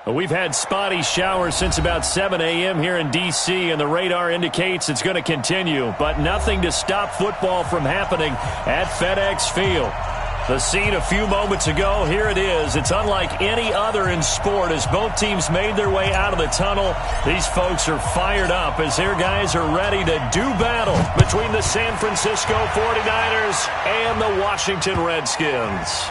We've had spotty showers since about 7 a.m. here in D.C., and the radar indicates it's going to continue, but nothing to stop football from happening at FedEx Field. The scene a few moments ago, here it is. It's unlike any other in sport as both teams made their way out of the tunnel. These folks are fired up as their guys are ready to do battle between the San Francisco 49ers and the Washington Redskins.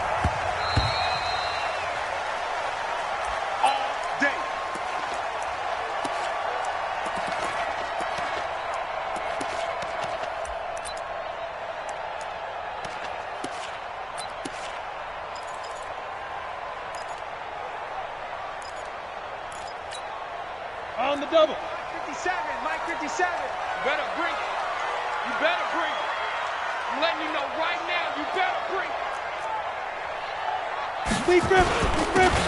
On the double. 57, Mike 57. You better bring it. You better bring it. I'm letting you know right now, you better bring it.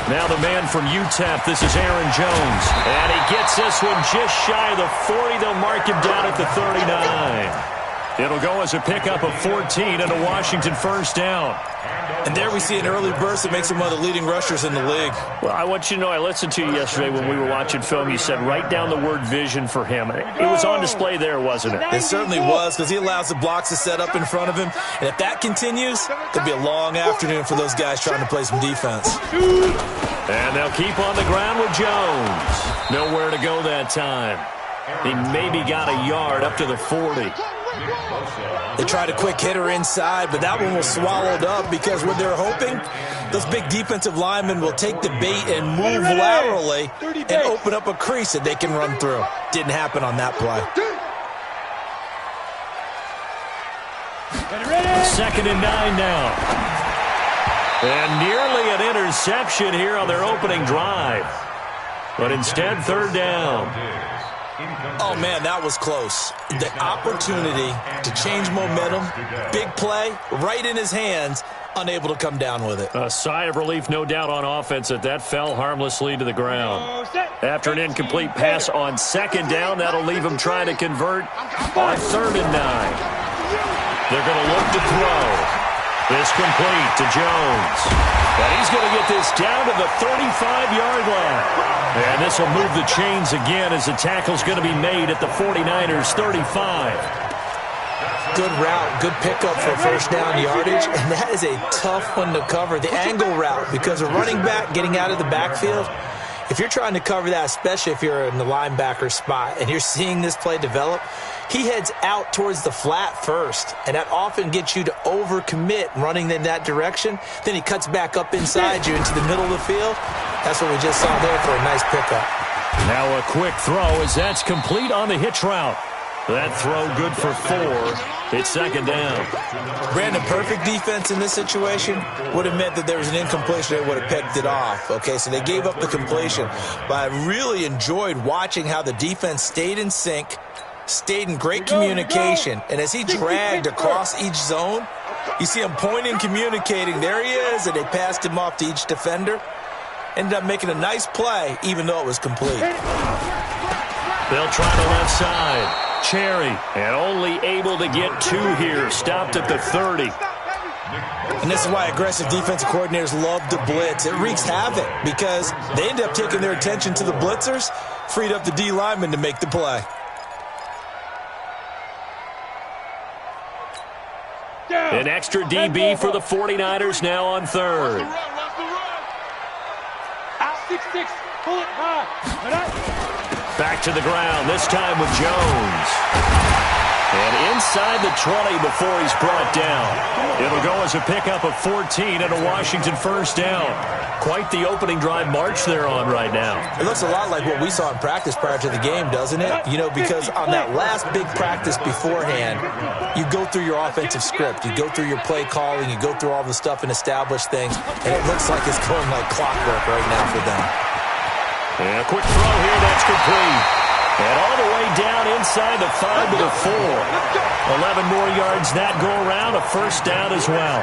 Now the man from UTEP, this is Aaron Jones. And he gets this one just shy of the 40. They'll mark him down at the 39. It'll go as a pickup of 14 and a Washington first down. And there we see an early burst that makes him one of the leading rushers in the league. Well, I want you to know, I listened to you yesterday when we were watching film. You said write down the word vision for him. It was on display there, wasn't it? It certainly was, because he allows the blocks to set up in front of him. And if that continues, it'll be a long afternoon for those guys trying to play some defense. And they'll keep on the ground with Jones. Nowhere to go that time. He maybe got a yard up to the 40. They tried a quick hitter inside, but that one was swallowed up because what they're hoping, those big defensive linemen will take the bait and move laterally and open up a crease that they can run through. Didn't happen on that play. 2nd and 9 now. And nearly an interception here on their opening drive. But instead, 3rd down. Oh, man, that was close. The opportunity to change momentum, big play, right in his hands, unable to come down with it. A sigh of relief, no doubt, on offense that fell harmlessly to the ground. After an incomplete pass on 2nd down, that'll leave him trying to convert on 3rd and 9. They're going to look to throw. This complete to Jones. And he's going to get this down to the 35-yard line. And this will move the chains again as the tackle's going to be made at the 49ers' 35. Good route, good pickup for first down yardage, and that is a tough one to cover. The angle route, because a running back getting out of the backfield, if you're trying to cover that, especially if you're in the linebacker spot and you're seeing this play develop, he heads out towards the flat first, and that often gets you to overcommit running in that direction. Then he cuts back up inside you into the middle of the field. That's what we just saw there for a nice pickup. Now a quick throw as that's complete on the hitch route. That throw good for 4. It's 2nd down. Brandon, perfect defense in this situation would have meant that there was an incompletion. They would have picked it off. Okay, so they gave up the completion. But I really enjoyed watching how the defense stayed in sync, stayed in great communication. And as he dragged across each zone, you see him pointing, communicating. There he is, and they passed him off to each defender. Ended up making a nice play, even though it was complete. They'll try the left side. Cherry, and only able to get 2 here. Stopped at the 30. And this is why aggressive defensive coordinators love to blitz. It wreaks havoc because they end up taking their attention to the blitzers, freed up the D lineman to make the play. An extra DB for the 49ers now on 3rd. Out 6-6, pull it high. Back to the ground, this time with Jones. And inside the 20 before he's brought down. It'll go as a pickup of 14 and a Washington first down. Quite the opening drive march they're on right now. It looks a lot like what we saw in practice prior to the game, doesn't it? You know, because on that last big practice beforehand, you go through your offensive script. You go through your play calling. You go through all the stuff and establish things. And it looks like it's going like clockwork right now for them. And a quick throw here, that's complete. And all the way down inside the 5 to the 4. 11 more yards that go around, a first down as well.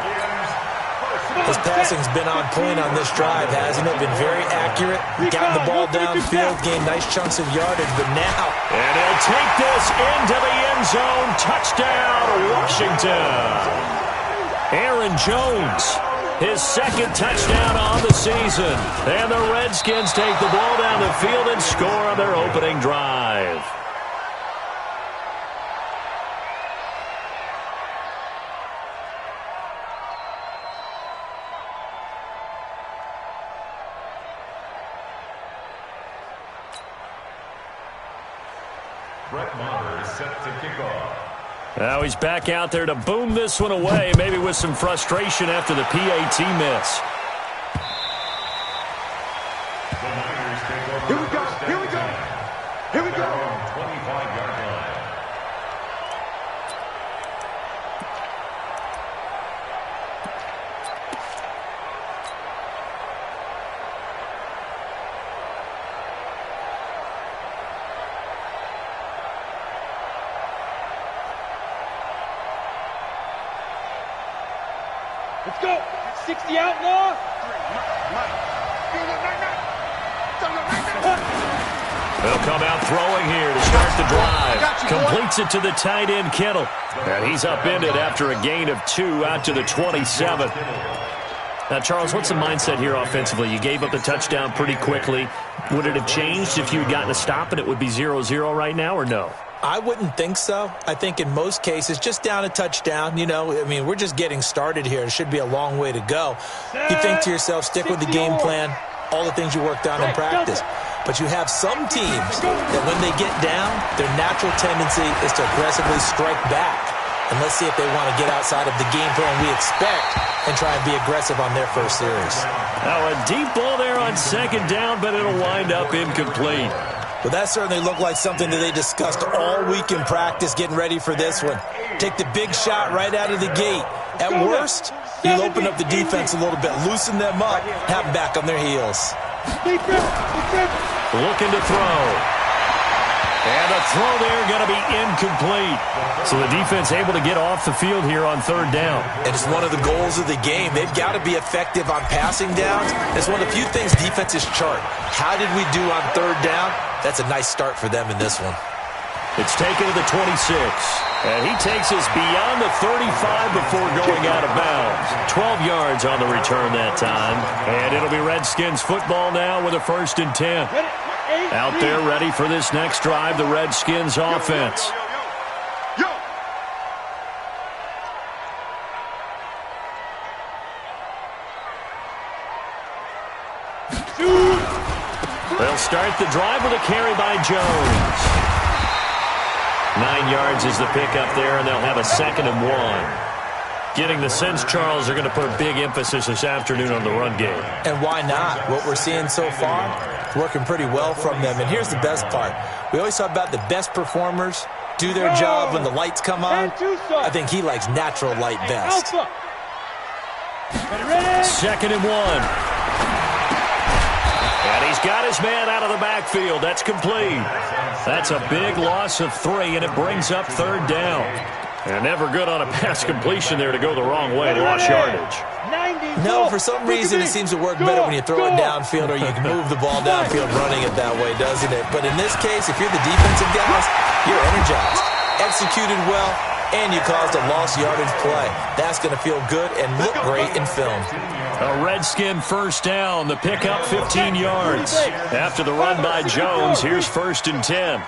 His passing's been on point on this drive, hasn't it? Been very accurate. Gotten the ball downfield, gained nice chunks of yardage, but now... And he'll take this into the end zone. Touchdown, Washington. Aaron Jones. his second touchdown on the season. And the Redskins take the ball down the field and score on their opening drive. Now he's back out there to boom this one away, maybe with some frustration after the PAT miss. Here we go. Here we go. Here we go. 25-yard line. Let's go. 60 outlaw. They'll come out throwing here to start the drive. Completes it to the tight end, Kittle. And he's upended after a gain of 2 out to the 27. Now, Charles, what's the mindset here offensively? You gave up the touchdown pretty quickly. Would it have changed if you had gotten a stop and it would be 0-0 right now, or no? I wouldn't think so. I think in most cases, just down a touchdown, you know, I mean, we're just getting started here. It should be a long way to go. You think to yourself, stick with the game plan, all the things you worked on in practice. But you have some teams that when they get down, their natural tendency is to aggressively strike back. And let's see if they want to get outside of the game plan we expect and try and be aggressive on their first series. Now a deep ball there on second down, but it'll wind up incomplete. Well, that certainly looked like something that they discussed all week in practice getting ready for this one. Take the big shot right out of the gate. At worst, you'll open up the defense a little bit, loosen them up, have them back on their heels. Looking to throw. And the throw there going to be incomplete. So the defense able to get off the field here on third down. And it's one of the goals of the game. They've got to be effective on passing downs. It's one of the few things defenses chart. How did we do on third down? That's a nice start for them in this one. It's taken to the 26. And he takes us beyond the 35 before going out of bounds. 12 yards on the return that time. And it'll be Redskins football now with a 1st and 10. Out there ready for this next drive, the Redskins offense. They'll start the drive with a carry by Jones. 9 yards is the pickup there, and they'll have a 2nd and 1. Getting the sense, Charles, they're going to put a big emphasis this afternoon on the run game. And why not? What we're seeing so far, working pretty well from them. And here's the best part. We always talk about the best performers do their job when the lights come on. I think he likes natural light best. 2nd and 1. And he's got his man out of the backfield. That's complete. That's a big loss of 3, and it brings up 3rd down. And never good on a pass completion there to go the wrong way. Lost yardage. No, for some reason it seems to work better when you throw it downfield or you can move the ball downfield running it that way, doesn't it? But in this case, if you're the defensive guys, you're energized, executed well, and you caused a lost yardage play. That's going to feel good and look great in film. A Redskin 1st down. The pickup 15 yards. After the run by Jones, here's 1st and 10.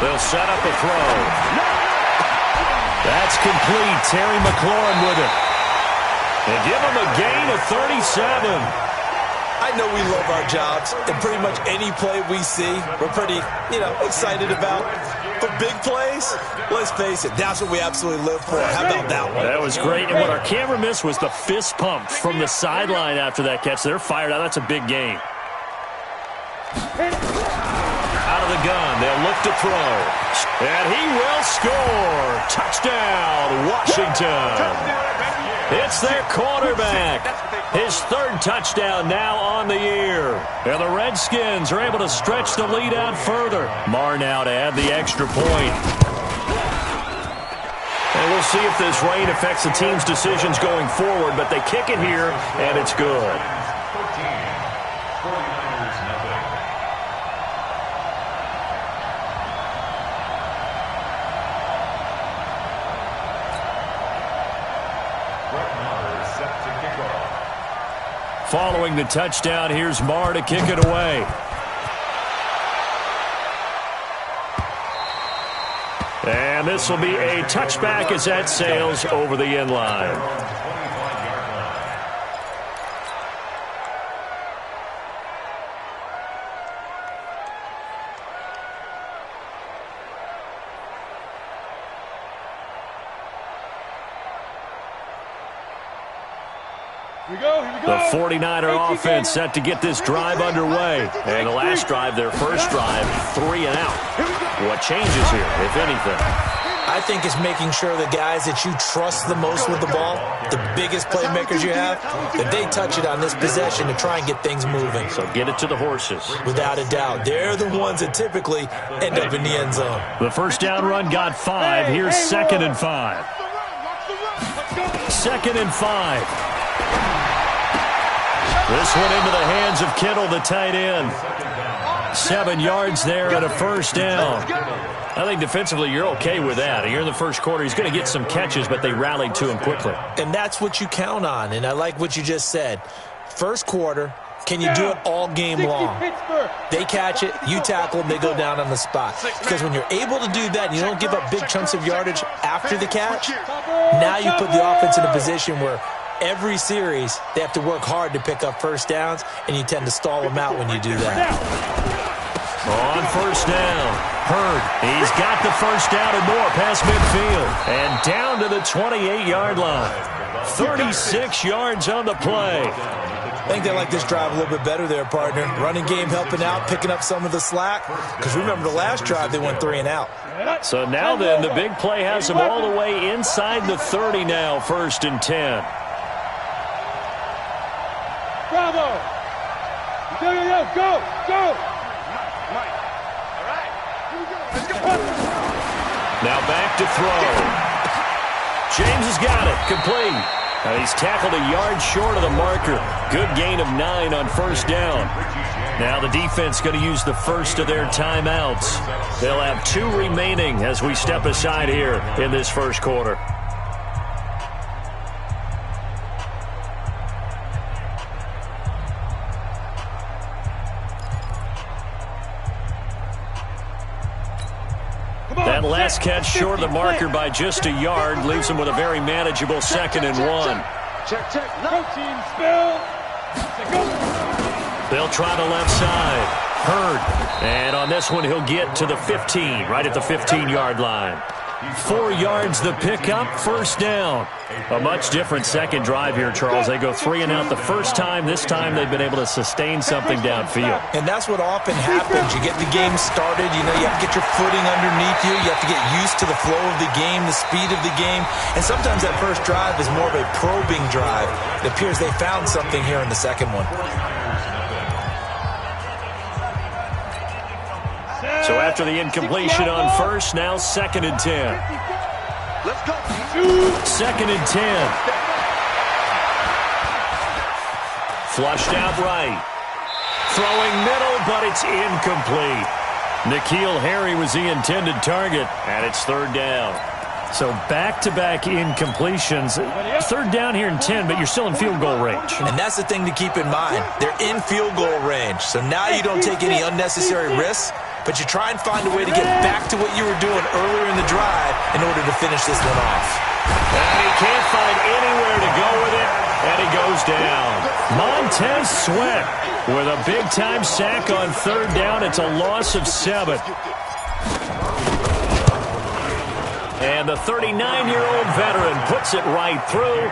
They'll set up a throw. That's complete. Terry McLaurin with it. They give him a gain of 37. I know we love our jobs, and pretty much any play we see, we're pretty, excited about. But big plays, let's face it, that's what we absolutely live for. How about that one? That was great. And what our camera missed was the fist pump from the sideline after that catch. They're fired out. That's a big gain. Out of the gun, they'll look to throw. And he will score. Touchdown, Washington. It's their quarterback. His 3rd touchdown now on the year. And the Redskins are able to stretch the lead out further. Marr now to add the extra point. And we'll see if this rain affects the team's decisions going forward, but they kick it here, and it's good. Following the touchdown, here's Marr to kick it away. And this will be a touchback as that sails over the end line. The 49er offense set to get this drive underway. And the last drive, their first drive, 3 and out. What changes here, if anything? I think it's making sure the guys that you trust the most with the ball, the biggest playmakers you have, that they touch it on this possession to try and get things moving. So get it to the horses. Without a doubt. They're the ones that typically end up in the end zone. The first down run got 5. Here's 2nd and 5. 2nd and 5. This one into the hands of Kittle, the tight end. 7 yards there and a first down. I think defensively you're okay with that. Here in the first quarter, he's going to get some catches, but they rallied to him quickly. And that's what you count on, and I like what you just said. First quarter, can you do it all game long? They catch it, you tackle them, they go down on the spot. Because when you're able to do that and you don't give up big chunks of yardage after the catch, now you put the offense in a position where every series, they have to work hard to pick up first downs, and you tend to stall them out when you do that. On first down, Hurd. He's got the first down and more past midfield. And down to the 28-yard line. 36 yards on the play. I think they like this drive a little bit better there, partner. Running game helping out, picking up some of the slack. Because remember the last drive, they went 3 and out. So now then, the big play has them all the way inside the 30 now, 1st and 10. Bravo! Go! Now back to throw. James has got it. Complete. And he's tackled a yard short of the marker. Good gain of 9 on first down. Now the defense going to use the first of their timeouts. They'll have 2 remaining as we step aside here in this first quarter. That last catch short of the marker by just a yard leaves them with a very manageable 2nd and 1. Check. Go team, spill. They'll try the left side. Hurd. And on this one, he'll get to the 15, right at the 15-yard line. 4 yards the pickup, first down. A much different second drive here, Charles. They go 3 and out the first time. This time they've been able to sustain something downfield. And that's what often happens. You get the game started. You have to get your footing underneath you. You have to get used to the flow of the game, the speed of the game. And sometimes that first drive is more of a probing drive. It appears they found something here in the second one. So after the incompletion on first, now 2nd and 10. Let's go. 2nd and 10. Flushed out right. Throwing middle, but it's incomplete. N'Keal Harry was the intended target, and it's 3rd down. So back-to-back incompletions. 3rd down here in 10, but you're still in field goal range. And that's the thing to keep in mind. They're in field goal range. So now you don't take any unnecessary risks, but you try and find a way to get back to what you were doing earlier in the drive in order to finish this one off. And he can't find anywhere to go with it, and he goes down. Montez Sweat with a big-time sack on 3rd down. It's a loss of 7. And the 39-year-old veteran puts it right through.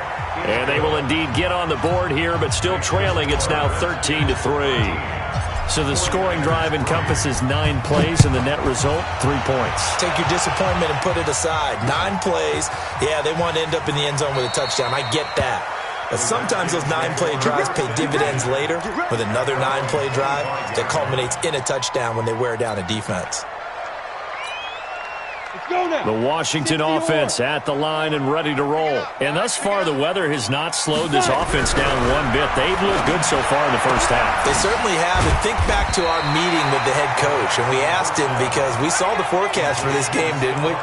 And they will indeed get on the board here, but still trailing. It's now 13-3. So the scoring drive encompasses 9 plays, and the net result, 3 points. Take your disappointment and put it aside. 9 plays. Yeah, they want to end up in the end zone with a touchdown. I get that. But sometimes those 9-play drives pay dividends later with another 9-play drive that culminates in a touchdown when they wear down a defense. The Washington offense at the line and ready to roll. And thus far, the weather has not slowed this offense down one bit. They've looked good so far in the first half. They certainly have. And think back to our meeting with the head coach. And we asked him, because we saw the forecast for this game, didn't we?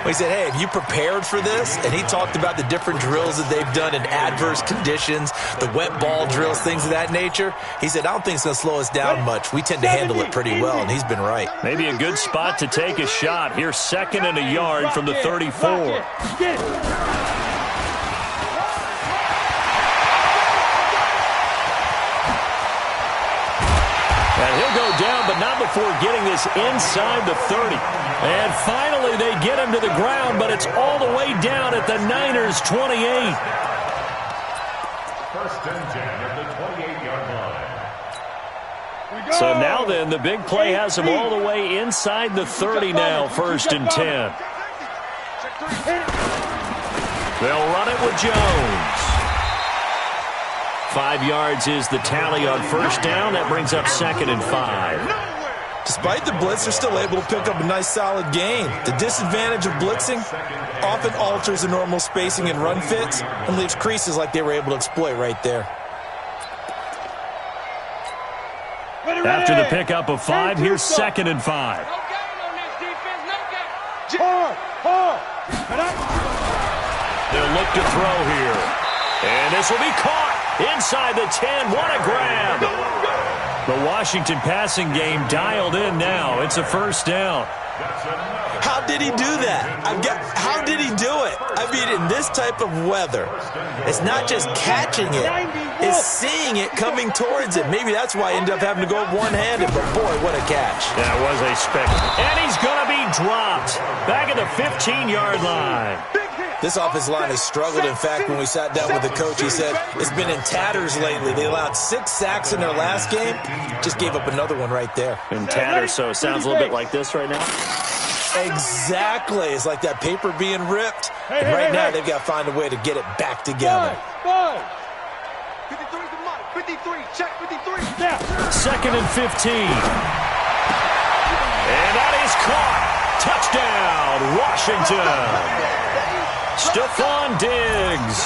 We said, hey, have you prepared for this? And he talked about the different drills that they've done in adverse conditions, the wet ball drills, things of that nature. He said, I don't think it's going to slow us down much. We tend to handle it pretty well, and he's been right. Maybe a good spot to take a shot. Here's 2nd and a yard from the 34. And he'll go down, but not before getting this inside the 30. And finally, they get him to the ground, but it's all the way down at the Niners' 28. 1st and 10 at the 28-yard line. So now then, the big play has him all the way inside the 30 now, 1st and 10. They'll run it with Jones. 5 yards is the tally on 1st down. That brings up 2nd and 5. Despite the blitz, they're still able to pick up a nice, solid gain. The disadvantage of blitzing often alters the normal spacing and run fits and leaves creases like they were able to exploit right there. After the pickup of 5, here's 2nd and 5. They'll look to throw here. And this will be caught inside the 10. What a grab. The Washington passing game dialed in now. It's a 1st down. How did he do that? How did he do it? I mean, in this type of weather, it's not just catching it, it's seeing it coming towards it. Maybe that's why he ended up having to go one-handed, but boy, what a catch. That was a spectacle. And he's going to be dropped back at the 15-yard line. This offensive line has struggled. In fact, when we sat down with the coach, he said it's been in tatters lately. They allowed 6 sacks in their last game. Just gave up another one right there. In tatters, so it sounds a little bit like this right now. Exactly. It's like that paper being ripped. And right now, they've got to find a way to get it back together. 53, check 53. 2nd and 15. And that is caught. Touchdown, Washington. Stephon Diggs,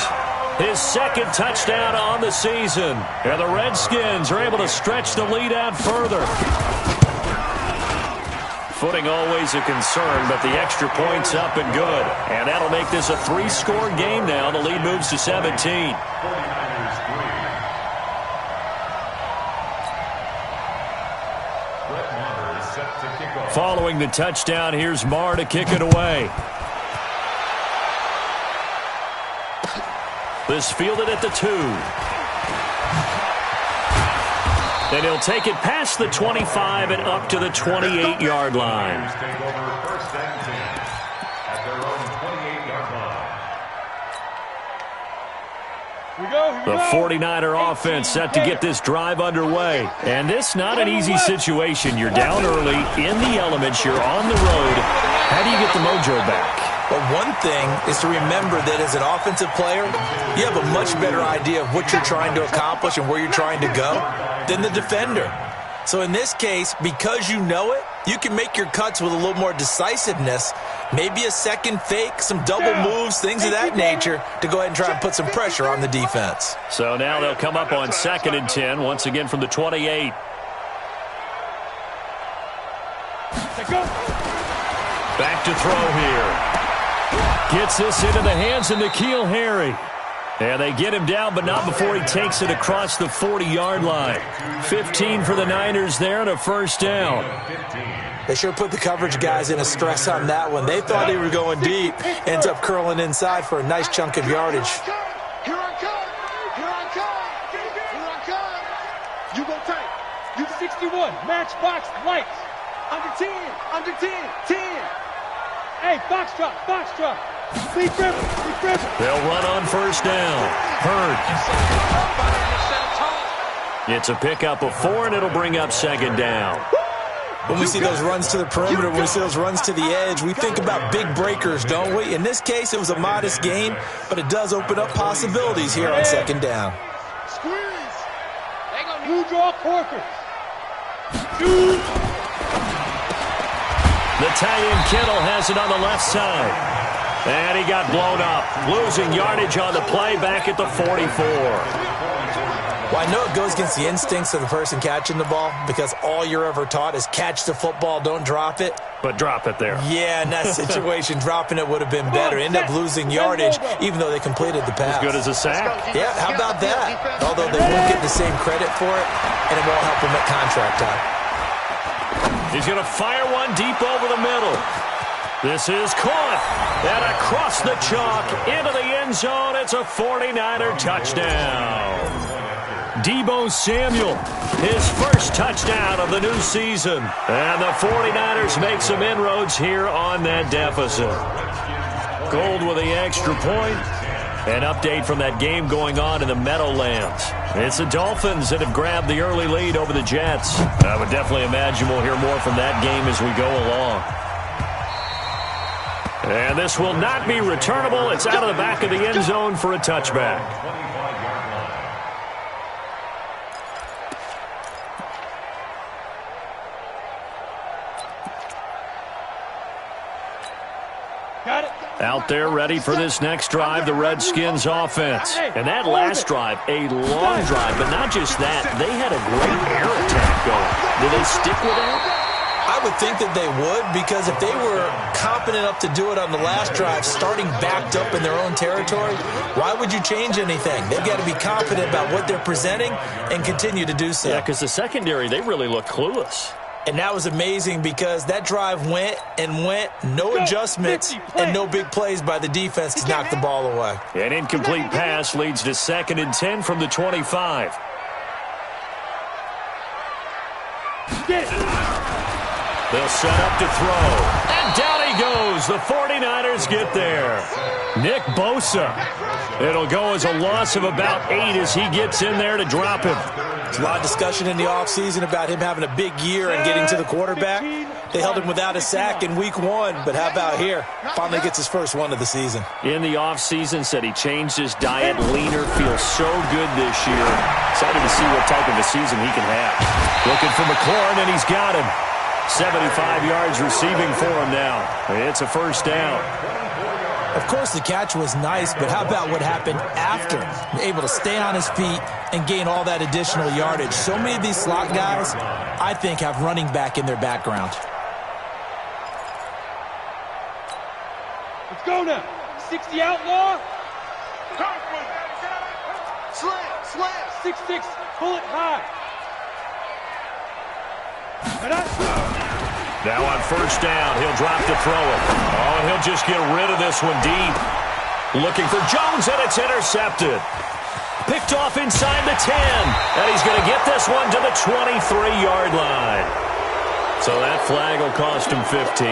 his 2nd touchdown on the season. And the Redskins are able to stretch the lead out further. Footing always a concern, but the extra point's up and good. And that'll make this a 3-score game now. The lead moves to 17. Following the touchdown, here's Marr to kick it away. This fielded at the 2. Then he'll take it past the 25 and up to the 28-yard line. The 49er offense set to get this drive underway. And this not an easy situation. You're down early, in the elements, you're on the road. How do you get the mojo back? But one thing is to remember that as an offensive player, you have a much better idea of what you're trying to accomplish and where you're trying to go than the defender. So in this case, because you know it, you can make your cuts with a little more decisiveness, maybe a second fake, some double moves, things of that nature, to go ahead and try and put some pressure on the defense. So now they'll come up on 2nd and 10, once again from the 28. Back to throw here. Gets this into the hands of N'Keal Harry. And they get him down, but not before he takes it across the 40-yard line. 15 for the Niners there and a 1st down. They sure put the coverage guys in a stress on that one. They thought he was going deep. Ends up curling inside for a nice chunk of yardage. Here I come. Here I come. Here I come. You go tight. You 61. Matchbox lights. Under 10. Under 10. 10. Hey, box drop. Box drop. Be driven. Be driven. They'll run on 1st down. Hurd. It's a pickup of 4, and it'll bring up 2nd down. When we see those runs to the perimeter, when we see those runs to the edge, we think about big breakers, don't we? In this case, it was a modest gain, but it does open up possibilities here on 2nd down. Squeeze. You draw corkers. The tight end Kittle has it on the left side. And he got blown up, losing yardage on the play back at the 44. Well, I know it goes against the instincts of the person catching the ball because all you're ever taught is catch the football, don't drop it. But drop it there. Yeah, in that situation, dropping it would have been better. End up losing yardage, even though they completed the pass. As good as a sack. Yeah, how about that? Although they won't get the same credit for it, and it won't help them at contract time. He's going to fire one deep over the middle. This is caught. And across the chalk into the end zone. It's a 49er touchdown. Deebo Samuel, his first touchdown of the new season. And the 49ers make some inroads here on that deficit. Gold with the extra point. An update from that game going on in the Meadowlands. It's the Dolphins that have grabbed the early lead over the Jets. I would definitely imagine we'll hear more from that game as we go along. And this will not be returnable. It's out of the back of the end zone for a touchback. Got it. Out there ready for this next drive, the Redskins offense. And that last drive, a long drive, but not just that. They had a great air attack going. Did they stick with that? I would think that they would, because if they were competent enough to do it on the last drive, starting backed up in their own territory, why would you change anything? They've got to be confident about what they're presenting and continue to do so. Yeah, because the secondary, they really look clueless. And that was amazing because that drive went and went, no adjustments, and no big plays by the defense to knock the ball away. An incomplete pass leads to 2nd and 10 from the 25. They'll set up to throw. And down he goes. The 49ers get there. Nick Bosa. It'll go as a loss of about 8 as he gets in there to drop him. There's a lot of discussion in the offseason about him having a big year and getting to the quarterback. They held him without a sack in week 1, but how about here? Finally gets his first one of the season. In the offseason, said he changed his diet, leaner, feels so good this year. Excited to see what type of a season he can have. Looking for McLaurin, and he's got him. 75 yards receiving for him now. It's a first down. Of course, the catch was nice, but how about what happened after? Able to stay on his feet and gain all that additional yardage. So many of these slot guys, I think, have running back in their background. Let's go now. 60 outlaw. Slam. 6-6. Pull it high. Now on first down, he'll drop to throw it. Oh, and he'll just get rid of this one deep. Looking for Jones, and it's intercepted. Picked off inside the 10. And he's going to get this one to the 23-yard line. So that flag will cost him 15.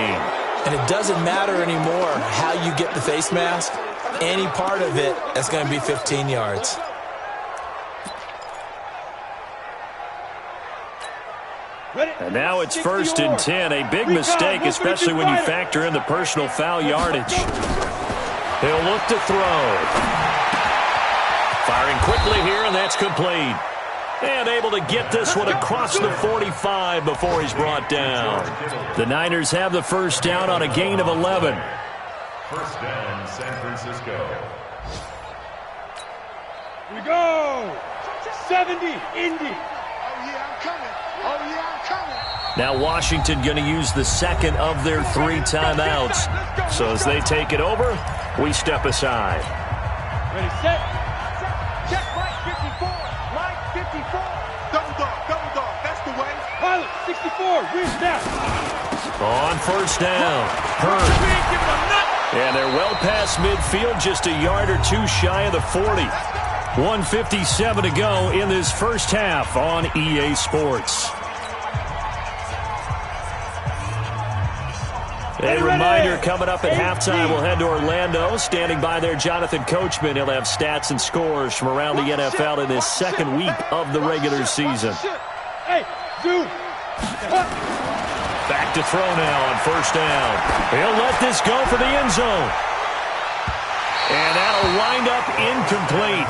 And it doesn't matter anymore how you get the face mask. Any part of it is going to be 15 yards. And now it's 1st and 10. A big mistake, especially when you factor in the personal foul yardage. He'll look to throw. Firing quickly here, and that's complete. And able to get this one across the 45 before he's brought down. The Niners have the first down on a gain of 11. First down, San Francisco. Here we go. 70, Indy. Now Washington going to use the second of their 3 timeouts. So as they take it over, we step aside. Ready, set. Check Mike 54. Mike 54. Double dog. That's the way. Pilot 64. Where's that? On first down, Hurd. And they're well past midfield, just a yard or 2 shy of the 40. 1:57 to go in this first half on EA Sports. A reminder coming up at halftime, we'll head to Orlando. Standing by there, Jonathan Coachman. He'll have stats and scores from around the NFL in this second week of the regular season. Hey, dude. Back to throw now on first down. He'll let this go for the end zone. And that'll wind up incomplete.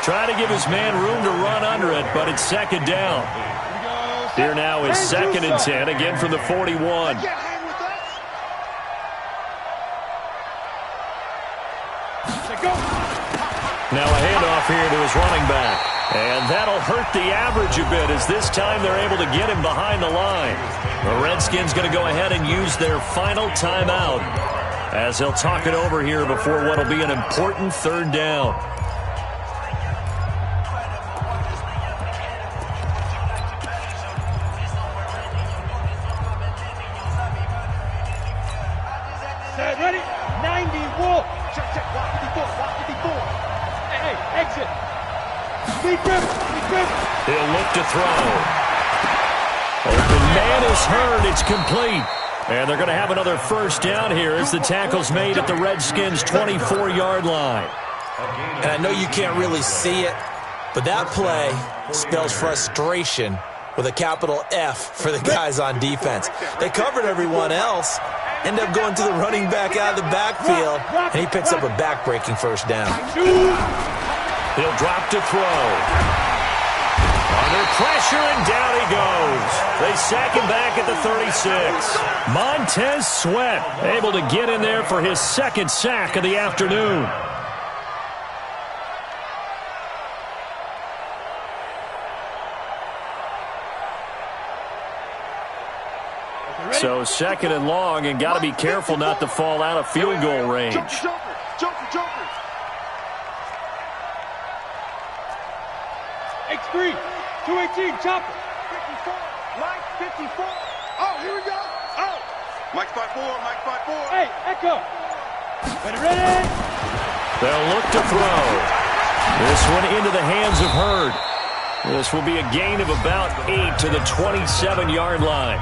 Try to give his man room to run under it, but it's second down. Here now is 2nd and 10, again from the 41. Now a handoff here to his running back. And that'll hurt the average a bit as this time they're able to get him behind the line. The Redskins going to go ahead and use their final timeout as they'll talk it over here before what will be an important third down. Set, ready? 90, wolf. Check, check, block 54, block 54. Hey, exit. Speed grip, speed grip. He'll look to throw. Open man is heard. It's complete. And they're going to have another first down here as the tackle's made at the Redskins' 24-yard line. And I know you can't really see it, but that play spells frustration with a capital F for the guys on defense. They covered everyone else, end up going to the running back out of the backfield, and he picks up a back-breaking first down. He'll drop to throw. Under pressure, and down he goes. They sack him back at the 36. Montez Sweat able to get in there for his second sack of the afternoon. So second and long, and got to be careful not to fall out of field goal range. Joker. X3, 218, chopper. 54, Mike, 54. Oh, here we go. Oh. Mike 54, Mike 54. Hey, Echo. Ready. They'll look to throw. This one into the hands of Hurd. This will be a gain of about 8 to the 27-yard line.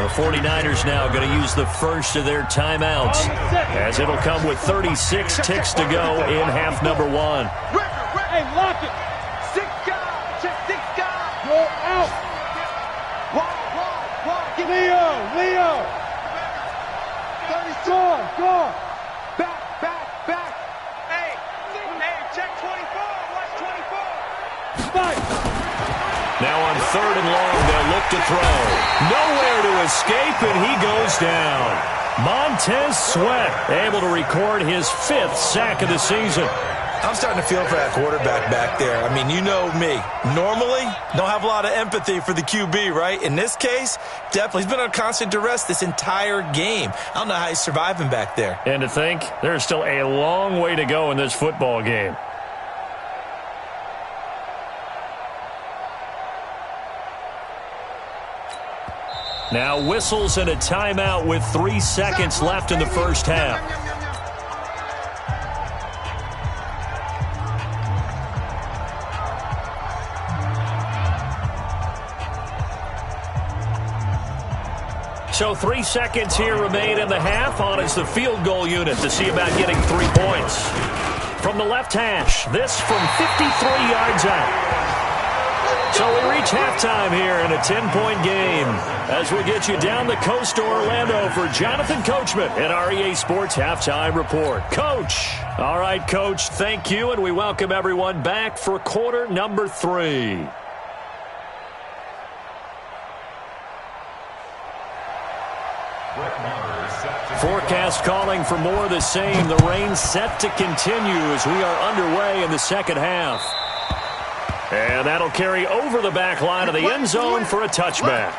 The 49ers now going to use the first of their timeouts as it'll come with 36 ticks to go in half number 1. Hey, lock it. 6 guys. Check 6 guys. Go out. Walk. Leo. 30 gone. Back. Hey, check 24. Watch 24. Fight. Now on third and long, they'll look to throw. Nowhere to escape, and he goes down. Montez Sweat able to record his 5th sack of the season. I'm starting to feel for that quarterback back there. I mean, you know me. Normally, don't have a lot of empathy for the QB, right? In this case, definitely. He's been on constant duress this entire game. I don't know how he's surviving back there. And to think, there's still a long way to go in this football game. Now whistles and a timeout with 3 seconds left in the first half. So 3 seconds here remain in the half. On is the field goal unit to see about getting 3 points. From the left hash, this from 53 yards out. So we reach halftime here in a 10-point game as we get you down the coast to Orlando for Jonathan Coachman at our EA Sports Halftime Report. Coach. All right, Coach, thank you, and we welcome everyone back for quarter number 3. Forecast calling for more of the same. The rain set to continue as we are underway in the second half. And that'll carry over the back line of the end zone for a touchback.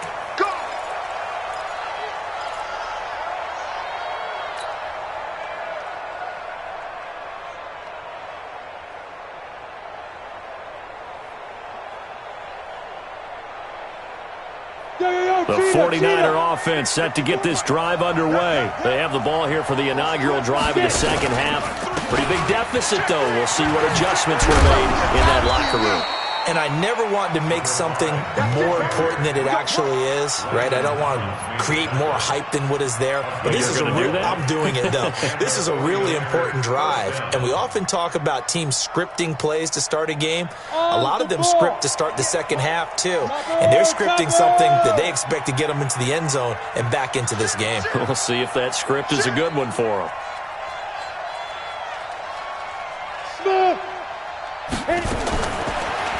The 49er offense set to get this drive underway. They have the ball here for the inaugural drive of the second half. Pretty big deficit, though. We'll see what adjustments were made in that locker room. And I never want to make something more important than it actually is, right? I don't want to create more hype than what is there. But this is I'm doing it, though. This is a really important drive. And we often talk about teams scripting plays to start a game. A lot of them script to start the second half, too. And they're scripting something that they expect to get them into the end zone and back into this game. We'll see if that script is a good one for them.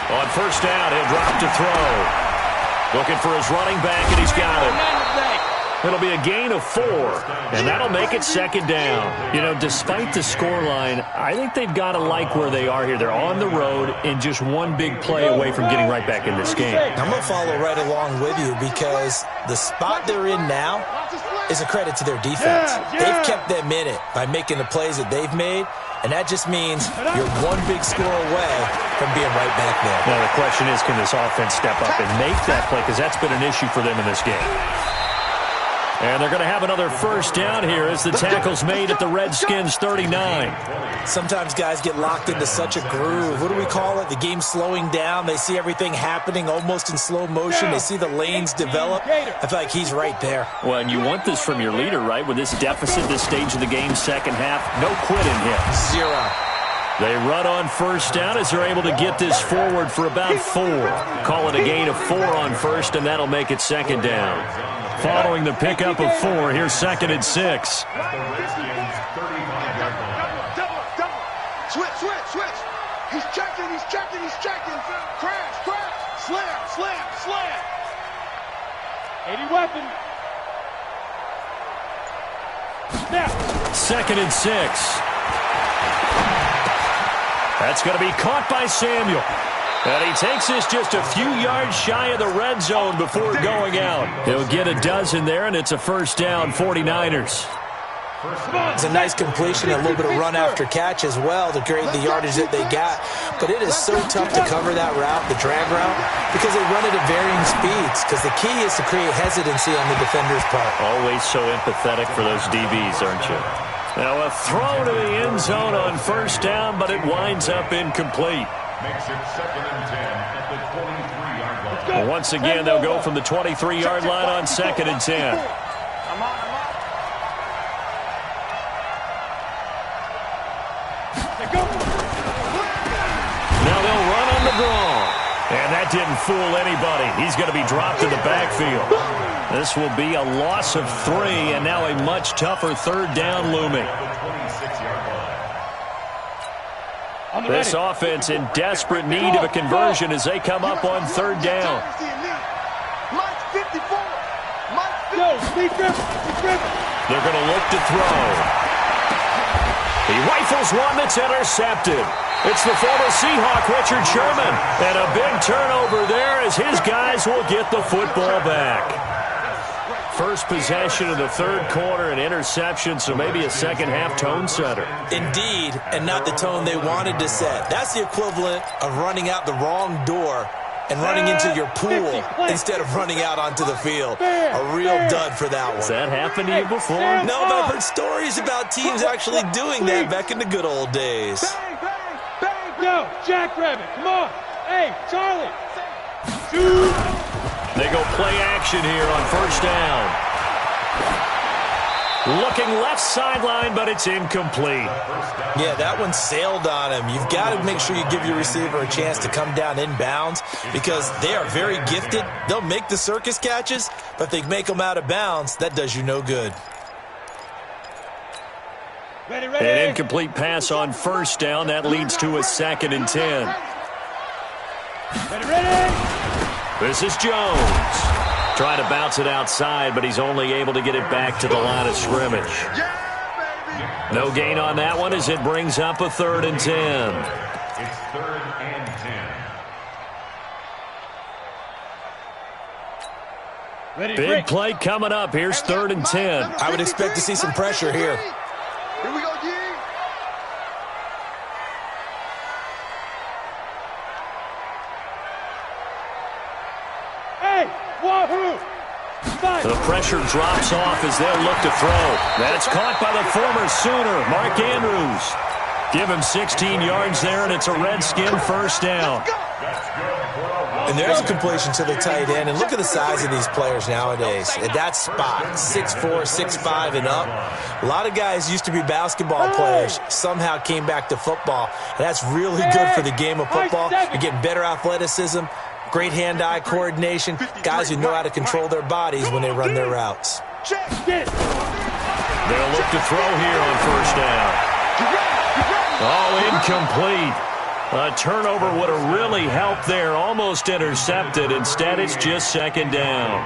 On first down, he'll drop to throw. Looking for his running back, and he's got it. It'll be a gain of 4, and that'll make it second down. You know, despite the scoreline, I think they've got to like where they are here. They're on the road and just one big play away from getting right back in this game. I'm going to follow right along with you because the spot they're in now is a credit to their defense. They've kept them in it by making the plays that they've made, and that just means you're one big score away from being right back there. Now, the question is, can this offense step up and make that play? Because that's been an issue for them in this game. And they're going to have another first down here as the tackle's made at the Redskins' 39. Sometimes guys get locked into such a groove. What do we call it? The game's slowing down. They see everything happening almost in slow motion. They see the lanes develop. I feel like he's right there. Well, and you want this from your leader, right? With this deficit, this stage of the game, second half, no quitting here. 0. They run on first down as they're able to get this forward for about 4. Call it a gain of 4 on first, and that'll make it second down. Following the pickup of 4, here's second and 6. Switch. He's checking. Crash. Slam. 80 weapon. Snap. Second and 6. That's going to be caught by Samuel. And he takes this just a few yards shy of the red zone before going out. He'll get a dozen there, and it's a first down, 49ers. It's a nice completion, a little bit of run after catch as well to create the yardage that they got. But it is so tough to cover that route, the drag route, because they run it at varying speeds. Because the key is to create hesitancy on the defender's part. Always so empathetic for those DBs, aren't you? Now a throw to the end zone on first down, but it winds up incomplete. Makes it second and 10 at the 23-yard line. Once again, they'll go from the 23-yard line on second and 10. Now they'll run on the draw. And that didn't fool anybody. He's going to be dropped in the backfield. This will be a loss of 3, and now a much tougher third down looming. This offense in desperate need of a conversion as they come up on third down. They're going to look to throw. He rifles one that's intercepted. It's the former Seahawk, Richard Sherman. And a big turnover there as his guys will get the football back. First possession of the third quarter, an interception, so maybe a second-half tone setter. Indeed, and not the tone they wanted to set. That's the equivalent of running out the wrong door and running into your pool instead of running out onto the field. A real dud for that one. Has that happened to you before? No, but I've heard stories about teams actually doing that back in the good old days. Go, Jackrabbit, come on. Hey, Charlie. They go play action here on first down. Looking left sideline, but it's incomplete. Yeah, that one sailed on him. You've got to make sure you give your receiver a chance to come down inbounds because they are very gifted. They'll make the circus catches, but if they make them out of bounds, that does you no good. An incomplete pass on first down. That leads to a second and 10. This is Jones. Trying to bounce it outside, but he's only able to get it back to the line of scrimmage. No gain on that one as it brings up a third and 10. It's third and 10. Big play coming up. Here's third and 10. I would expect to see some pressure here. Here we go, G. Hey, wahoo! The pressure drops off as they'll look to throw. That's caught by the former Sooner, Mark Andrews. Give him 16 yards there, and it's a Redskin first down. And there's a completion to the tight end. And look at the size of these players nowadays. At that spot, 6'4", 6'5", and up. A lot of guys used to be basketball players, somehow came back to football. And that's really good for the game of football. You're getting better athleticism, great hand-eye coordination, guys who know how to control their bodies when they run their routes. They'll look to throw here on first down. Oh, incomplete. A turnover would have really helped there. Almost intercepted. Instead, it's just second down.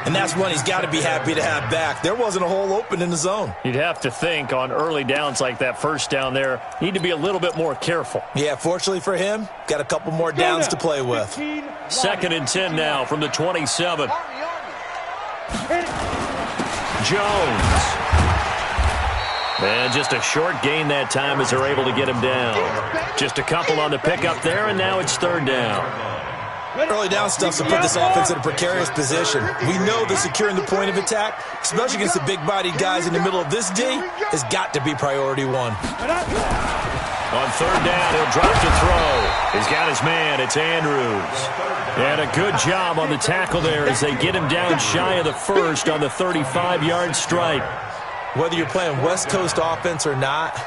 And that's one he's got to be happy to have back. There wasn't a hole open in the zone. You'd have to think on early downs like that first down there, need to be a little bit more careful. Yeah, fortunately for him, got a couple more downs to play with. 2nd and 10 now from the 27. Jones. And just a short gain that time as they're able to get him down. Just a couple on the pickup there, and now it's 3rd down. Early down stuff to put this offense in a precarious position. We know that securing the point of attack, especially against the big-bodied guys in the middle of this D, has got to be priority one. On 3rd down, he'll drop to throw. He's got his man. It's Andrews. And a good job on the tackle there as they get him down shy of the first on the 35-yard strike. Whether you're playing West Coast offense or not,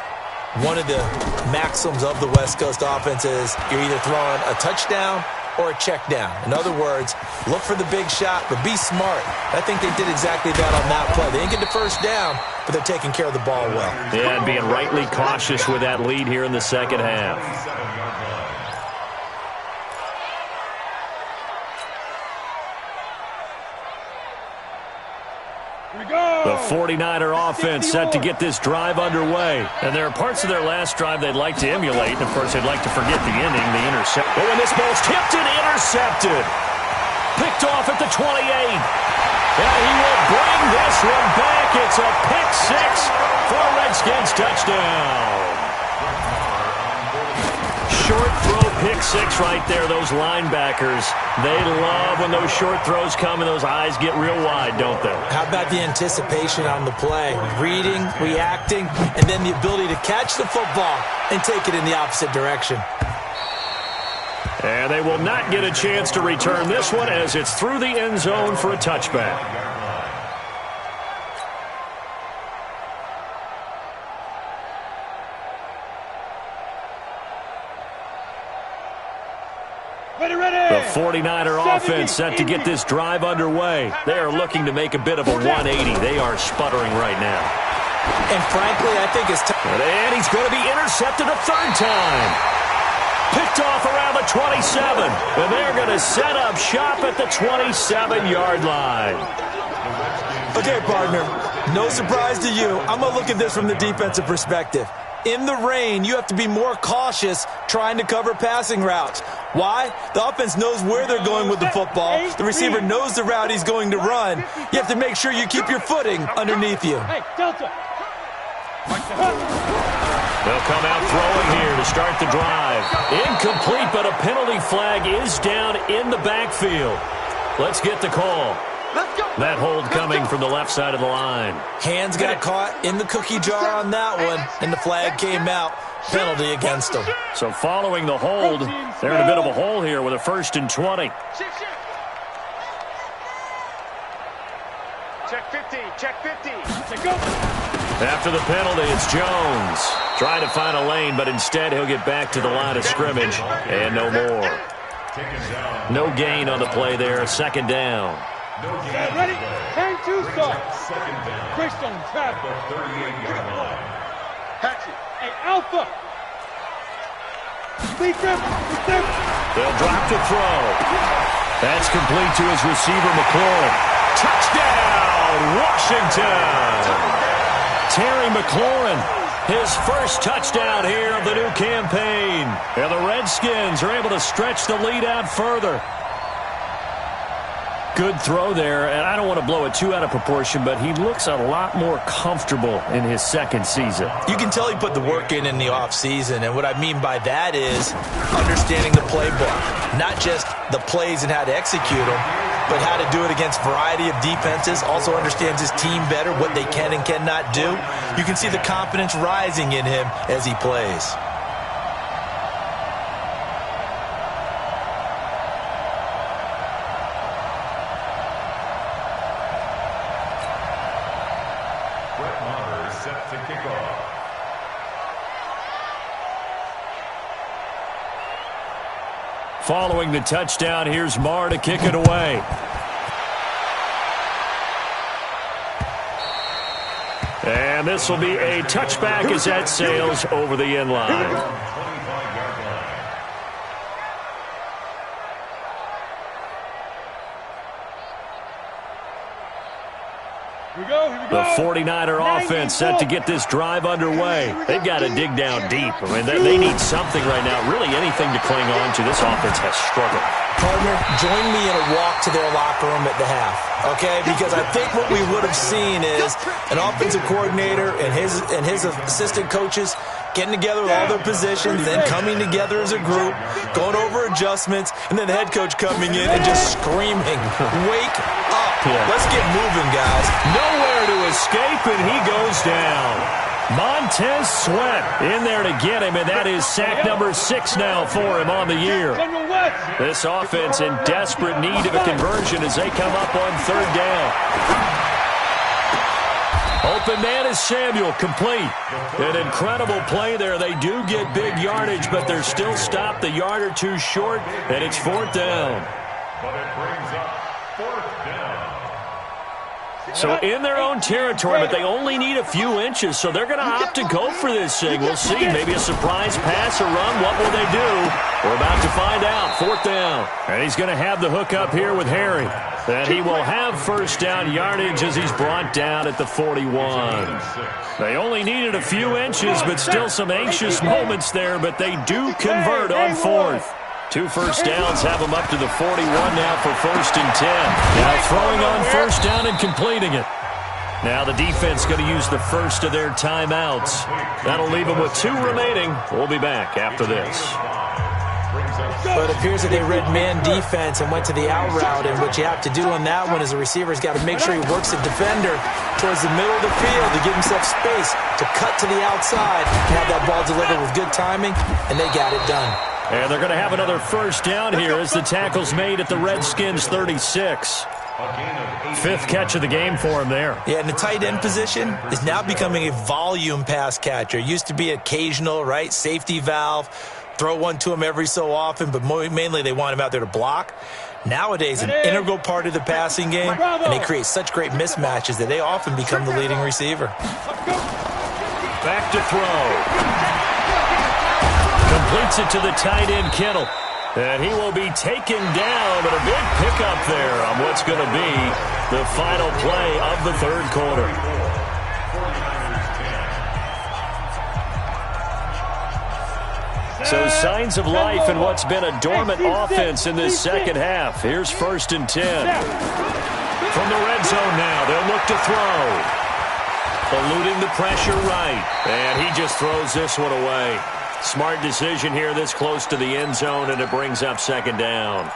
one of the maxims of the West Coast offense is you're either throwing a touchdown or a check down. In other words, look for the big shot, but be smart. I think they did exactly that on that play. They didn't get the first down, but they're taking care of the ball well. Yeah, and being rightly cautious with that lead here in the second half. The 49er offense set to get this drive underway. And there are parts of their last drive they'd like to emulate. And, of course, they'd like to forget the ending, the intercept. Oh, and this ball's tipped and intercepted. Picked off at the 28. And he will bring this one back. It's a pick six for a Redskins touchdown. Short throw pick six right there. Those linebackers, they love when those short throws come and those eyes get real wide, don't they? How about the anticipation on the play? Reading, reacting, and then the ability to catch the football and take it in the opposite direction. And they will not get a chance to return this one as it's through the end zone for a touchback. The 49er offense set to get this drive underway. They are looking to make a bit of a 180. They are sputtering right now. And frankly, I think it's time. And he's going to be intercepted a 3rd time. Picked off around the 27. And they're going to set up shop at the 27-yard line. Okay, partner, no surprise to you. I'm going to look at this from the defensive perspective. In the rain, you have to be more cautious trying to cover passing routes. Why? The offense knows where they're going with the football. The receiver knows the route he's going to run. You have to make sure you keep your footing underneath you. Hey, Delta. They'll come out throwing here to start the drive. Incomplete, but a penalty flag is down in the backfield. Let's get the call. That hold coming from the left side of the line. Hands got caught in the cookie jar on that one, and the flag came out. Penalty against them. So following the hold, they're in a bit of a hole here with a 1st and 20. Check 50, check 50. After the penalty, it's Jones. Trying to find a lane, but instead he'll get back to the line of scrimmage. And no more. No gain on the play there. 2nd down. Ready? Hang 2 starts. Christian trap. Hatchet. Hey, Alpha. They'll drop to throw. That's complete to his receiver, McLaurin. Touchdown, Washington. Terry McLaurin, his first touchdown here of the new campaign. And the Redskins are able to stretch the lead out further. Good throw there, and I don't want to blow it too out of proportion, but he looks a lot more comfortable in his 2nd season. You can tell he put the work in the offseason, and what I mean by that is understanding the playbook. Not just the plays and how to execute them, but how to do it against a variety of defenses. Also understands his team better, what they can and cannot do. You can see the confidence rising in him as he plays. Set to kick off. Following the touchdown, here's Marr to kick it away. And this will be a touchback as that sails over the end line. The 49er offense set to get this drive underway. They've got to dig down deep. I mean, they need something right now, really anything to cling on to. This offense has struggled. Partner, join me in a walk to their locker room at the half, okay? Because I think what we would have seen is an offensive coordinator and his assistant coaches getting together with all their positions, then coming together as a group, going over adjustments, and then the head coach coming in and just screaming, "Wake up. Let's get moving, guys." Nowhere to escape, and he goes down. Montez Sweat in there to get him, and that is sack number 6 now for him on the year. This offense in desperate need of a conversion as they come up on 3rd down. Open man is Samuel, complete. An incredible play there. They do get big yardage, but they're still stopped a yard or two short, and it's 4th down. But it brings up 4th down. So in their own territory, but they only need a few inches, so they're going to opt to go for this thing. We'll see. Maybe a surprise pass or run. What will they do? We're about to find out. 4th down. And he's going to have the hook up here with Harry. And he will have 1st down yardage as he's brought down at the 41. They only needed a few inches, but still some anxious moments there, but they do convert on 4th. 2 first downs have them up to the 41 now for 1st and 10. Now throwing on 1st down and completing it. Now the defense going to use the first of their timeouts. That'll leave them with 2 remaining. We'll be back after this. But it appears that they read man defense and went to the out route, and what you have to do on that one is the receiver's got to make sure he works the defender towards the middle of the field to give himself space to cut to the outside and have that ball delivered with good timing, and they got it done. And they're going to have another 1st down here as the tackle's made at the Redskins 36. 5th catch of the game for him there. Yeah, and the tight end position is now becoming a volume pass catcher. Used to be occasional, right, safety valve, throw one to him every so often, but mainly they want him out there to block. Nowadays, an integral part of the passing game, and they create such great mismatches that they often become the leading receiver. Back to throw. Completes it to the tight end, Kittle. And he will be taken down, but a big pickup there on what's going to be the final play of the 3rd quarter. So signs of life in what's been a dormant offense in this 2nd half. Here's 1st and 10. From the red zone now, they'll look to throw. Eluding the pressure right. And he just throws this one away. Smart decision here this close to the end zone, and it brings up 2nd down.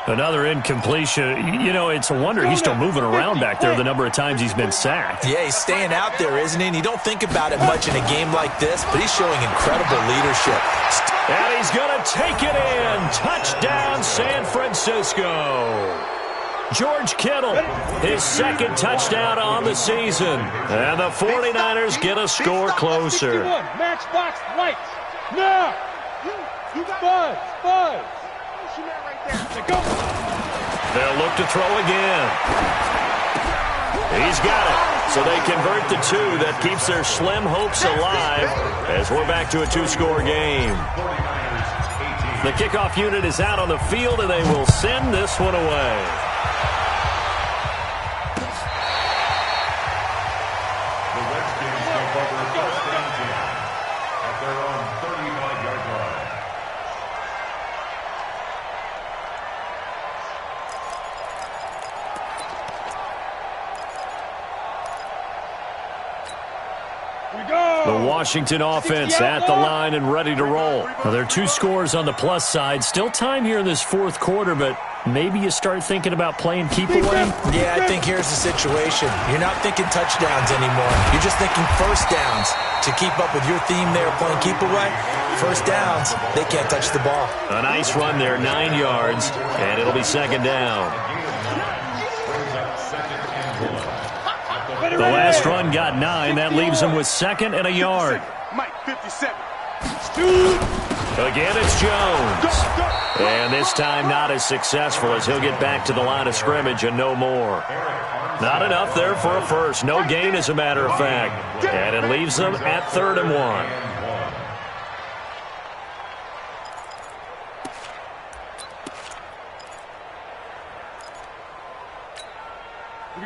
Another incompletion. You know, it's a wonder he's still moving around back there the number of times he's been sacked. Yeah, he's staying out there, isn't he? And you don't think about it much in a game like this, but he's showing incredible leadership. And he's going to take it in. Touchdown, San Francisco. George Kittle, his 2nd touchdown on the season. And the 49ers get a score closer. Matchbox lights. No! Buzz! They'll look to throw again. He's got it. So they convert the 2. That keeps their slim hopes alive as we're back to a 2-score game. The kickoff unit is out on the field, and they will send this one away. The Washington offense at the line and ready to roll. Now, there are 2 scores on the plus side. Still time here in this 4th quarter, but maybe you start thinking about playing keep away? Yeah, I think here's the situation. You're not thinking touchdowns anymore. You're just thinking 1st downs. To keep up with your theme there, playing keep away, 1st downs, they can't touch the ball. A nice run there, 9 yards, and it'll be 2nd down. The last run got 9. That leaves them with 2nd and a yard. Mike, 57. Again, it's Jones. And this time not as successful as he'll get back to the line of scrimmage and no more. Not enough there for a first. No gain, as a matter of fact. And it leaves them at 3rd and 1.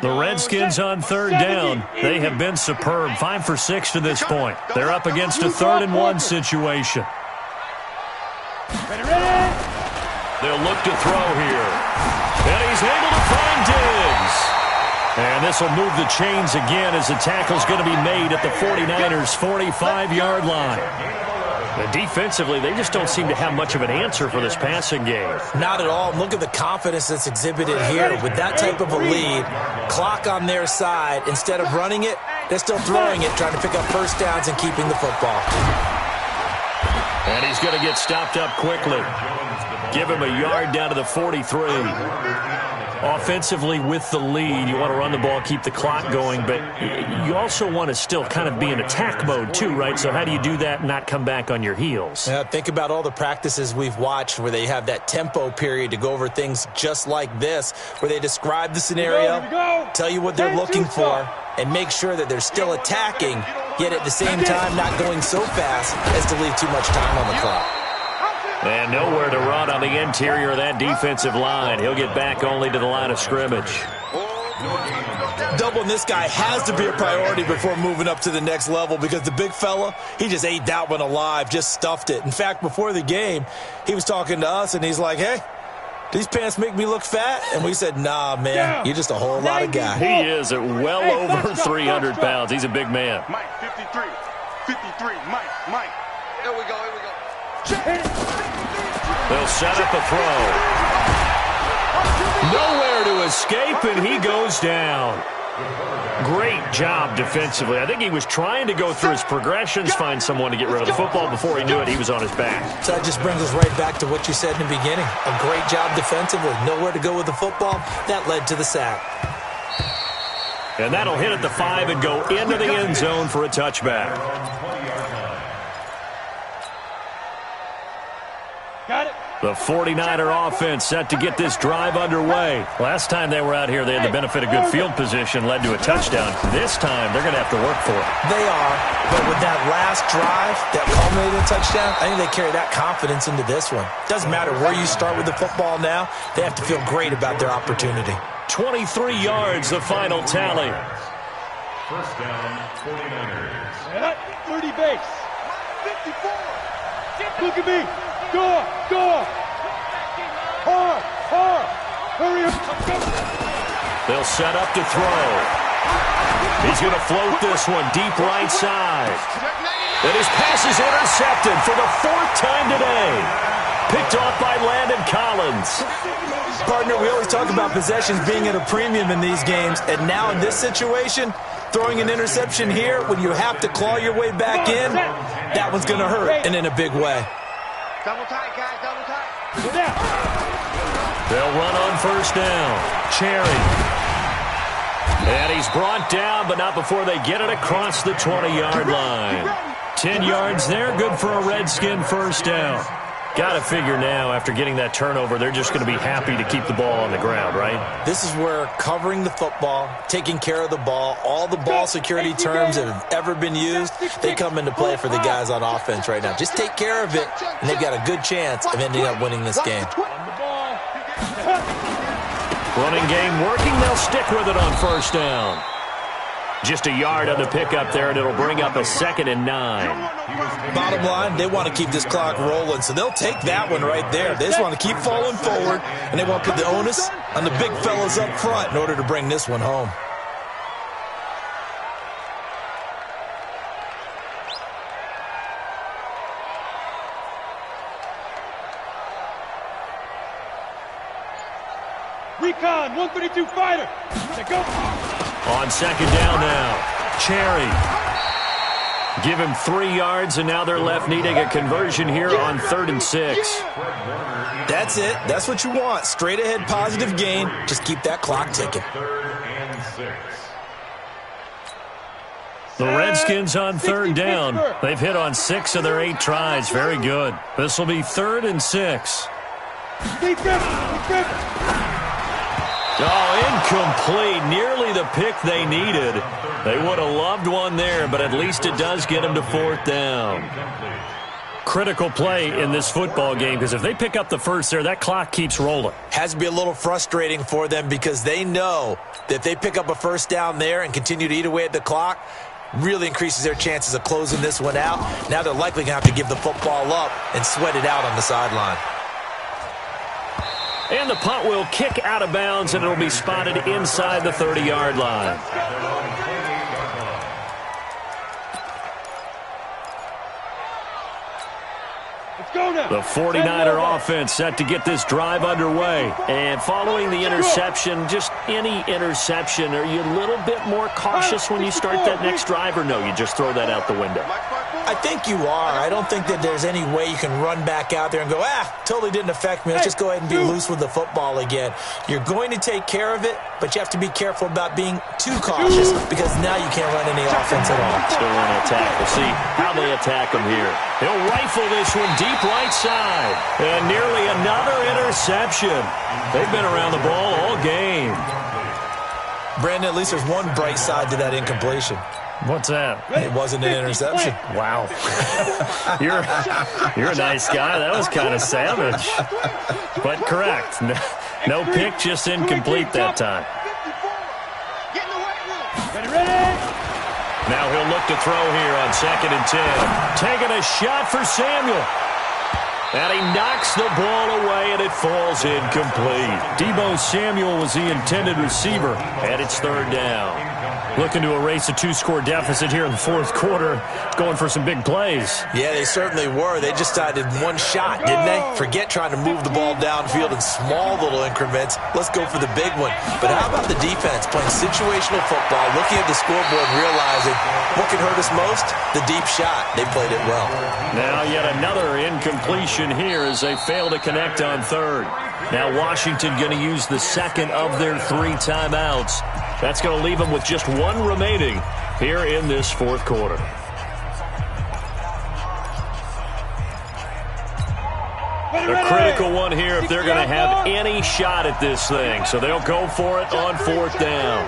The Redskins on third down. They have been superb. 5 for 6 to this point. They're up against a 3rd-and-1 situation. They'll look to throw here. And he's able to find Diggs. And this will move the chains again as the tackle's going to be made at the 49ers' 45-yard line. And defensively, they just don't seem to have much of an answer for this passing game. Not at all. Look at the confidence that's exhibited here. With that type of a lead, clock on their side, instead of running it, they're still throwing it, trying to pick up first downs and keeping the football. And he's going to get stopped up quickly. Give him a yard down to the 43. Offensively with the lead, you want to run the ball, keep the clock going, but you also want to still kind of be in attack mode too, right? So how do you do that and not come back on your heels? Yeah, think about all the practices we've watched where they have that tempo period to go over things just like this, where they describe the scenario, tell you what they're looking for, and make sure that they're still attacking, yet at the same time not going so fast as to leave too much time on the clock. And nowhere to run on the interior of that defensive line. He'll get back only to the line of scrimmage. Doubling this guy has to be a priority before moving up to the next level because the big fella, he just ate that one alive, just stuffed it. In fact, before the game, he was talking to us, and he's like, hey, these pants make me look fat? And we said, nah, man, you're just a whole lot of guy. He is at well over 300 pounds. He's a big man. Mike, 53. 53. Mike. Here we go. They'll set up a throw. Nowhere to escape, and he goes down. Great job defensively. I think he was trying to go through his progressions, find someone to get rid of the football. Before he knew it, he was on his back. So that just brings us right back to what you said in the beginning. A great job defensively. Nowhere to go with the football. That led to the sack. And that'll hit at the 5 and go into the end zone for a touchback. Got it. The 49er offense set to get this drive underway. Last time they were out here, they had the benefit of good field position, led to a touchdown. This time, they're going to have to work for it. They are, but with that last drive that culminated in a touchdown, I think they carry that confidence into this one. Doesn't matter where you start with the football now, they have to feel great about their opportunity. 23 yards, the final tally. First down, 49ers. 30 base. 54. Look at me. Go up. Hard. Hurry up. They'll set up to throw. He's going to float this one deep right side. And his pass is intercepted for the 4th time today. Picked off by Landon Collins. Partner, we always talk about possessions being at a premium in these games, and now in this situation, throwing an interception here when you have to claw your way back in, that one's going to hurt, and in a big way. Double tight, guys. Double tight. They'll run on first down. Cherry. And he's brought down, but not before they get it across the 20-yard line. 10 yards there, good for a Redskin first down. Got to figure now, after getting that turnover, they're just going to be happy to keep the ball on the ground, right? This is where covering the football, taking care of the ball, all the ball security terms that have ever been used, they come into play for the guys on offense right now. Just take care of it, and they've got a good chance of ending up winning this game. Running game working, they'll stick with it on first down. Just a yard on the pickup there, and it'll bring up a 2nd and 9. Bottom line, they want to keep this clock rolling, so they'll take that one right there. They just want to keep falling forward, and they want to put the onus on the big fellas up front in order to bring this one home. Recon, 132 fighter. Go. On second down now, Cherry. Give him 3 yards, and now they're left needing a conversion here on 3rd and 6. That's it. That's what you want. Straight ahead positive gain. Just keep that clock ticking. 3rd and 6. The Redskins on 3rd down. They've hit on 6 of their 8 tries. Very good. This will be 3rd and 6. Oh, incomplete. Nearly the pick they needed. They would have loved one there, but at least it does get them to 4th down. Critical play in this football game, because if they pick up the first there, that clock keeps rolling. Has to be a little frustrating for them because they know that if they pick up a first down there and continue to eat away at the clock, really increases their chances of closing this one out. Now they're likely going to have to give the football up and sweat it out on the sideline. And the punt will kick out of bounds, and it'll be spotted inside the 30-yard line. The 49er offense set to get this drive underway. And following the interception, just any interception, are you a little bit more cautious when you start that next drive, or no, you just throw that out the window? I think you are. I don't think that there's any way you can run back out there and go, totally didn't affect me. Let's just go ahead and be loose with the football again. You're going to take care of it, but you have to be careful about being too cautious because now you can't run any offense at all. Still want to attack. We'll see how they attack him here. He'll rifle this one deep right side. And nearly another interception. They've been around the ball all game. Brandon, at least there's one bright side to that incompletion. What's that? It wasn't an interception. Wow. You're a nice guy. That was kind of savage. But correct. No pick, just incomplete that time. Now he'll look to throw here on 2nd and 10. Taking a shot for Samuel. And he knocks the ball away, and it falls incomplete. Deebo Samuel was the intended receiver, and it's 3rd down. Looking to erase a 2-score deficit here in the 4th quarter, going for some big plays. Yeah, they certainly were. They just did one shot, didn't they? Forget trying to move the ball downfield in small little increments. Let's go for the big one. But how about the defense playing situational football, looking at the scoreboard and realizing what can hurt us most? The deep shot. They played it well. Now yet another incompletion here as they fail to connect on 3rd. Now Washington going to use the 2nd of their 3 timeouts. That's going to leave them with just 1 remaining here in this 4th quarter. A critical one here if they're going to have any shot at this thing. So they'll go for it on 4th down.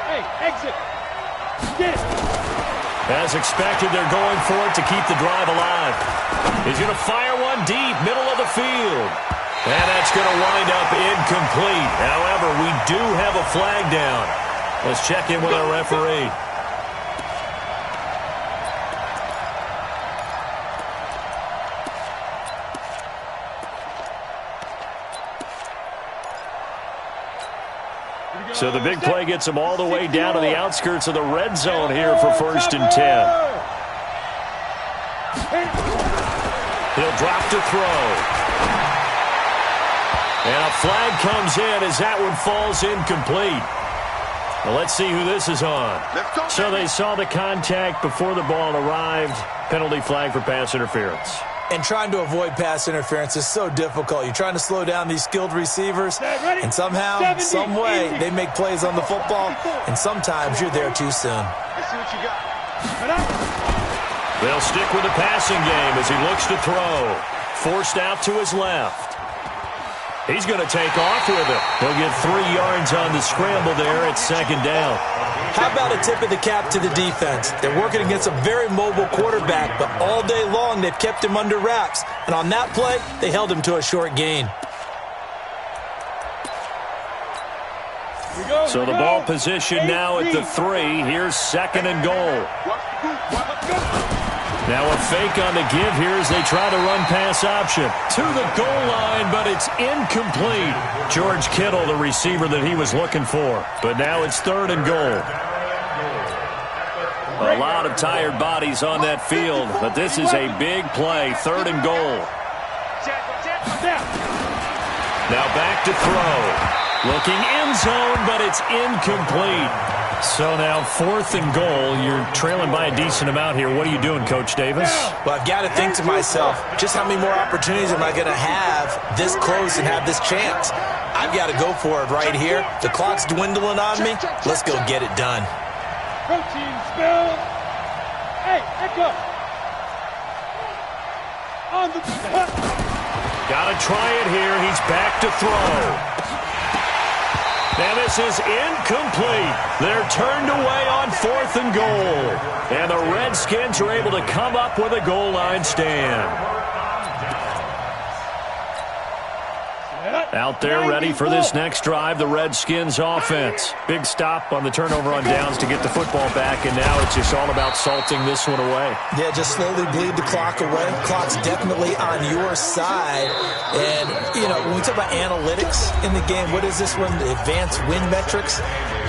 Hey, exit. Get it. As expected, they're going for it to keep the drive alive. He's going to fire one deep, middle of the field. And that's going to wind up incomplete. However, we do have a flag down. Let's check in with our referee. So the big play gets him all the way down to the outskirts of the red zone here for 1st and 10. He'll drop to throw. And a flag comes in as that one falls incomplete. Well, let's see who this is on. So they saw the contact before the ball arrived. Penalty flag for pass interference. And trying to avoid pass interference is so difficult. You're trying to slow down these skilled receivers, and somehow, some way, they make plays on the football, and sometimes you're there too soon. Let's see what you got. They'll stick with the passing game as he looks to throw. Forced out to his left. He's going to take off with it. He'll get 3 yards on the scramble there at 2nd down. How about a tip of the cap to the defense? They're working against a very mobile quarterback, but all day long they've kept him under wraps. And on that play, they held him to a short gain. So the ball position now at the 3. Here's 2nd and goal. Now a fake on the give here as they try to run pass option. To the goal line, but it's incomplete. George Kittle, the receiver that he was looking for. But now it's 3rd and goal. A lot of tired bodies on that field, but this is a big play. 3rd and goal. Now back to throw. Looking end zone, but it's incomplete. So now 4th and goal. You're trailing by a decent amount here. What are you doing, Coach Davis? Well, I've got to think to myself, just how many more opportunities am I going to have this close and have this chance? I've got to go for it right here. The clock's dwindling on me. Let's go get it done. Protein spill. Hey, echo. On the... Got to try it here. He's back to throw. And this is incomplete. They're turned away on 4th and goal. And the Redskins are able to come up with a goal line stand. Out there ready for this next drive, the Redskins offense. Big stop on the turnover on downs to get the football back, and now it's just all about salting this one away. Yeah, just slowly bleed the clock away. Clock's definitely on your side. And, you know, when we talk about analytics in the game, what is this one? The advanced win metrics?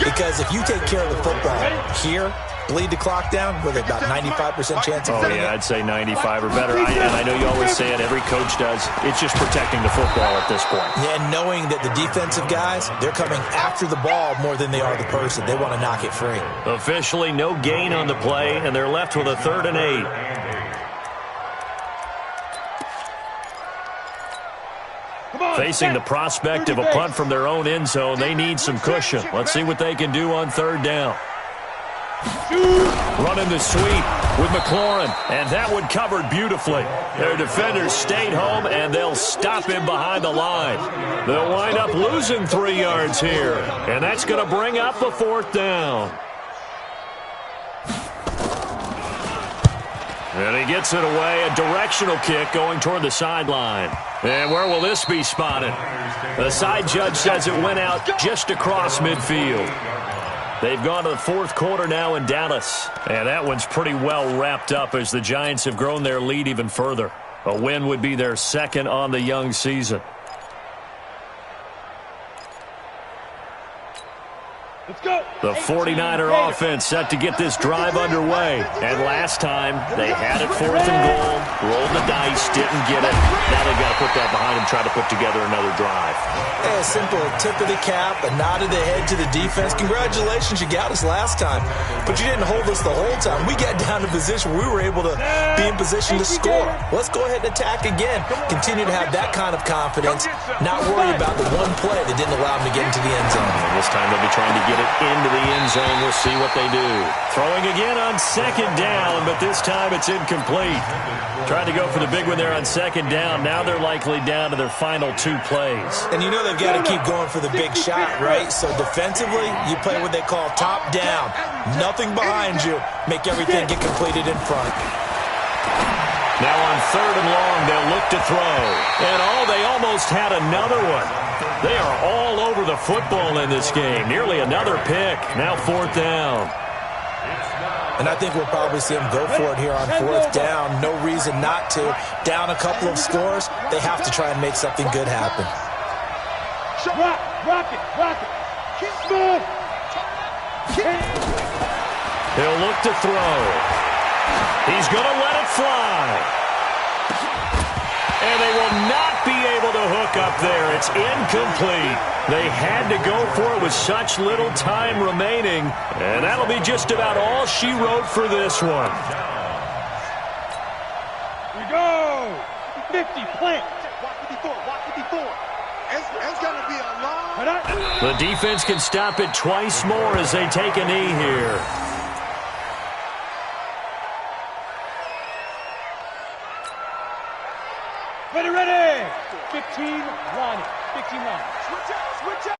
Because if you take care of the football here, bleed the clock down with about 95% chance of winning. Oh, yeah, I'd say 95 or better. And I know you always say it, every coach does. It's just protecting the football at this point. Yeah, and knowing that the defensive guys, they're coming after the ball more than they are the person. They want to knock it free. Officially, no gain on the play, and they're left with a 3rd and 8. Facing the prospect of a punt from their own end zone, they need some cushion. Let's see what they can do on 3rd down. Running the sweep with McLaurin, and that one covered beautifully. Their defenders stayed home, and they'll stop him behind the line. They'll wind up losing 3 yards here, and that's going to bring up a 4th down. And he gets it away, a directional kick going toward the sideline. And where will this be spotted? The side judge says it went out just across midfield. They've gone to the 4th quarter now in Dallas. And that one's pretty well wrapped up as the Giants have grown their lead even further. A win would be their 2nd on the young season. Let's go. The 49er offense set to get this drive underway. And last time, they had it 4th and goal, rolled the dice, didn't get it. Now they've got to put that behind them, try to put together another drive. Yeah, a simple tip of the cap, a nod of the head to the defense. Congratulations, you got us last time. But you didn't hold us the whole time. We got down to a position where we were able to be in position to score. Let's go ahead and attack again. Continue to have that kind of confidence, not worry about the one play that didn't allow them to get into the end zone. And this time they'll be trying to get it into the end zone. We'll see what they do. Throwing again on 2nd down, but this time it's incomplete. Trying to go for the big one there on 2nd down. Now they're likely down to their final 2 plays. And you know they've got to keep going for the big shot, right? So defensively, you play what they call top down. Nothing behind you. Make everything get completed in front. Now on 3rd and long, they'll look to throw. And they almost had another one. They are all over the football in this game. Nearly another pick. Now 4th down. And I think we'll probably see them go for it here on 4th down. No reason not to. Down a couple of scores, they have to try and make something good happen. Rock it. Keep moving. He'll look to throw. He's going to let it fly. And they will not be able to hook up there. It's incomplete. They had to go for it with such little time remaining. And that'll be just about all she wrote for this one. We go. 50, plant. Watch 54. It's going to be a long... The defense can stop it twice more as they take a knee here. Ready. 15 line. 15 line. Switch out.